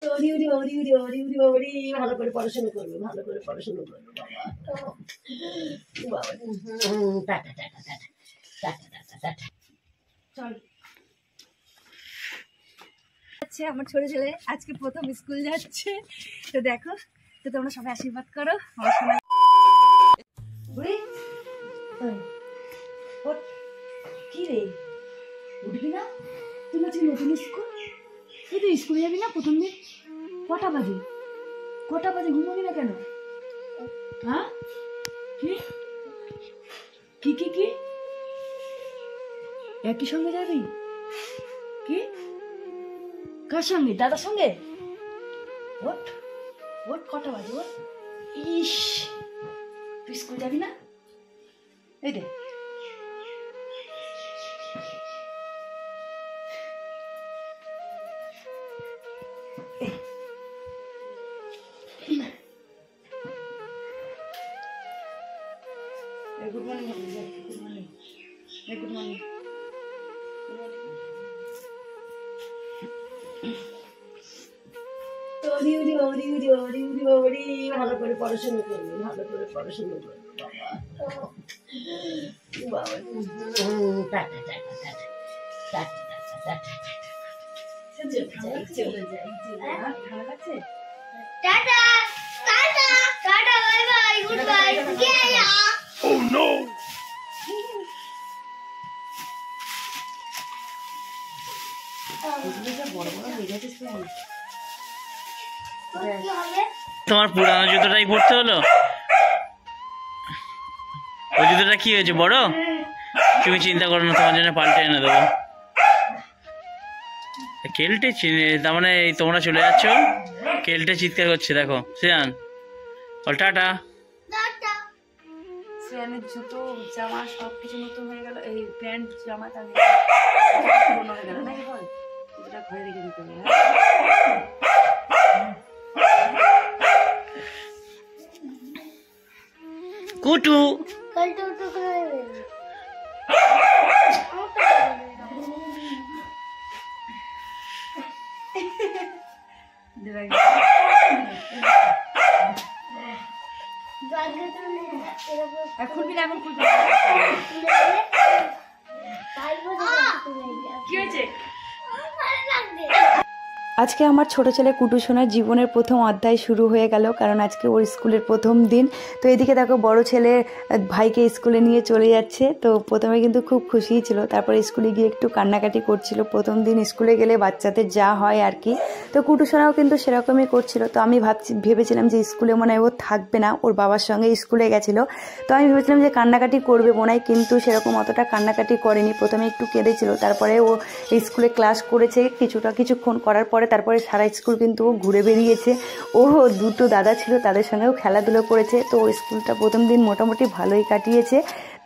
ওরি ওরি ওরি ওরি ওরি ওরি ওরি ভালো করে পড়াশোনা করবে, ভালো করে পড়াশোনা করবে বাবা। Tata tata tata tata tata tata. চল আচ্ছা, আমার ছোট ছেলে আজকে প্রথম স্কুল যাচ্ছে, তো দেখো, তো তোমরা সবাই আশীর্বাদ করো আমার সোনা। কি রে, উঠবি না? তুই আজকে নতুন স্কুল, তুই তো স্কুলে যাবি না প্রথম দিন? কটা বাজে ঘুমোবি না কেন? হ্যাঁ, কি কি কি কি একই সঙ্গে যাবি? কি কার সঙ্গে? দাদার সঙ্গে? ওঠ ওঠ, কটা বাজে ওঠ। ইস, তুই স্কুল যাবি না? এই রে, good morning, good morning, good morning. ওরি ওরি ওরি ওরি ওরি ওরি ওরি ভালো করে পড়াশোনা করবে, ভালো করে পড়াশোনা করবে বাবা বাবা। Tata tata tata tata tata tata. চলে যাই ভালো লাগছে। Tata tata tata, bye bye, good bye, গেয়া। ও নো, বড় বড় হয়ে যাচ্ছে। তোমার পুরানো জুতোটাই পড়তে হলো? ওই জুতোটা কি হয়েছে, বড়? তুমি চিন্তা করো না, তোমার জন্য পাল্টে এনে দেবো। কেলটে তার মানে তোমরা চলে যাচ্ছ, কেলটে চিৎকার করছে, দেখো শ্রেয়ান বল টাটা। শ্রেয়ানের জুতো জামা সবকিছু নতুন হয়ে গেল, এই প্যান্ট জামা তার পুরোনো হয়ে গেল নাকি? বল, জুতোটা ঘরে রেখে দিতে হবে। কুটু খুলবি না, এখন খুলবি কি হয়েছে? আজকে আমার ছোট ছেলে কুটু সোনার জীবনের প্রথম অধ্যায় শুরু হয়ে গেল, কারণ আজকে ওর স্কুলের প্রথম দিন। তো এদিকে দেখো বড় ছেলে ভাইকে স্কুলে নিয়ে চলে যাচ্ছে। তো প্রথমে কিন্তু খুব খুশিই ছিল, তারপরে স্কুলে গিয়ে একটু কান্নাকাটি করছিল। প্রথম দিন স্কুলে গেলে বাচ্চাদের যা হয় আর কি, তো কুটু সোনাও কিন্তু সেরকমই করছিল। তো আমি ভেবেছিলাম যে স্কুলে মনে হয় ও থাকবে না, ওর বাবার সঙ্গে স্কুলে গেছিলো। তো আমি ভেবেছিলাম যে কান্নাকাটি করবে মনে হয়, কিন্তু সেরকম অতটা কান্নাকাটি করেনি। প্রথমে একটু কেঁদেছিল, তারপরে ও স্কুলে ক্লাস করেছে কিছুক্ষণ করার পরে, তারপরে সারা স্কুল কিন্তু ও ঘুরে বেরিয়েছে। ও দুটো দাদা ছিল, তাদের সঙ্গেও খেলাধুলো করেছে। তো স্কুলটা প্রথম দিন মোটামুটি ভালোই কাটিয়েছে।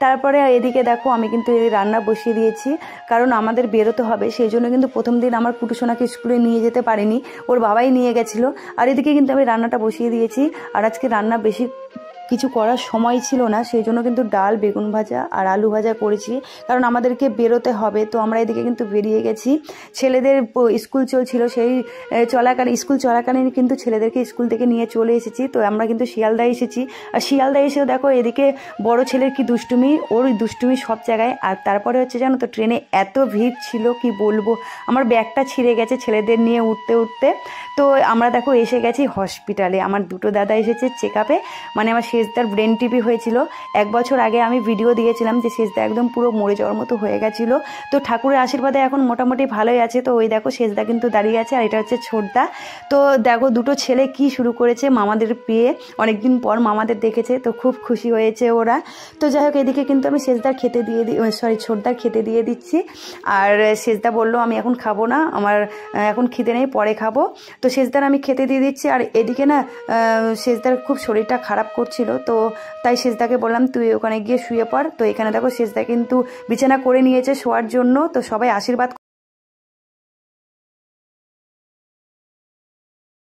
তারপরে এদিকে দেখো আমি কিন্তু এই রান্না বসিয়ে দিয়েছি, কারণ আমাদের বেরোতে হবে, সেই জন্য কিন্তু প্রথম দিন আমার কুটু সোনাকে স্কুলে নিয়ে যেতে পারিনি, ওর বাবাই নিয়ে গেছিলো। আর এদিকে কিন্তু আমি রান্নাটা বসিয়ে দিয়েছি। আর আজকে রান্না বেশি কিছু করার সময় ছিল না, সেই জন্য কিন্তু ডাল, বেগুন ভাজা আর আলু ভাজা করেছি, কারণ আমাদেরকে বেরোতে হবে। তো আমরা এদিকে কিন্তু বেরিয়ে গেছি। ছেলেদের স্কুল চলছিল, সেই স্কুল চলাকালীন কিন্তু ছেলেদেরকে স্কুল থেকে নিয়ে চলে এসেছি। তো আমরা কিন্তু শিয়ালদা এসেছি। আর শিয়ালদা এসেও দেখো এদিকে বড় ছেলের কি দুষ্টুমি, ওর দুষ্টুমি সব জায়গায়। আর তারপরে হচ্ছে জানো তো, ট্রেনে এত ভিড় ছিল কি বলবো, আমার ব্যাগটা ছিঁড়ে গেছে ছেলেদের নিয়ে উঠতে উঠতে। তো আমরা দেখো এসে গেছি হসপিটালে। আমার দুটো দাদা এসেছে চেক আপে, মানে আমার শেষদার ব্রেন টিপি হয়েছিল। 1 বছর আগে আমি ভিডিও দিয়েছিলাম যে শেষদা একদম পুরো মরে যাওয়ার মতো হয়ে গেছিলো। তো ঠাকুরের আশীর্বাদে এখন মোটামুটি ভালোই আছে। তো ওই দেখো শেষদা কিন্তু দাঁড়িয়ে আছে, আর এটা হচ্ছে ছোটদা। তো দেখো দুটো ছেলে কি শুরু করেছে, মামাদের পেয়ে অনেকদিন পর মামাদের দেখেছে, তো খুব খুশি হয়েছে ওরা। তো যাই হোক এদিকে কিন্তু আমি শেষদার খেতে দিয়ে ছোটদার খেতে দিয়ে দিচ্ছি। আর শেষদা বললো আমি এখন খাবো না, আমার এখন খিদে নেই, পরে খাবো। তো শেষদার আমি খেতে দিয়ে দিচ্ছি। আর এদিকে না শেষদার খুব শরীরটা খারাপ করছিল, তো তাই শেষদাকে বললাম তুই ওখানে গিয়ে শুয়ে পড়। তো এখানে দেখো শেষদা কিন্তু বিছানা করে নিয়েছে শোয়ার জন্য। তো সবাই আশীর্বাদ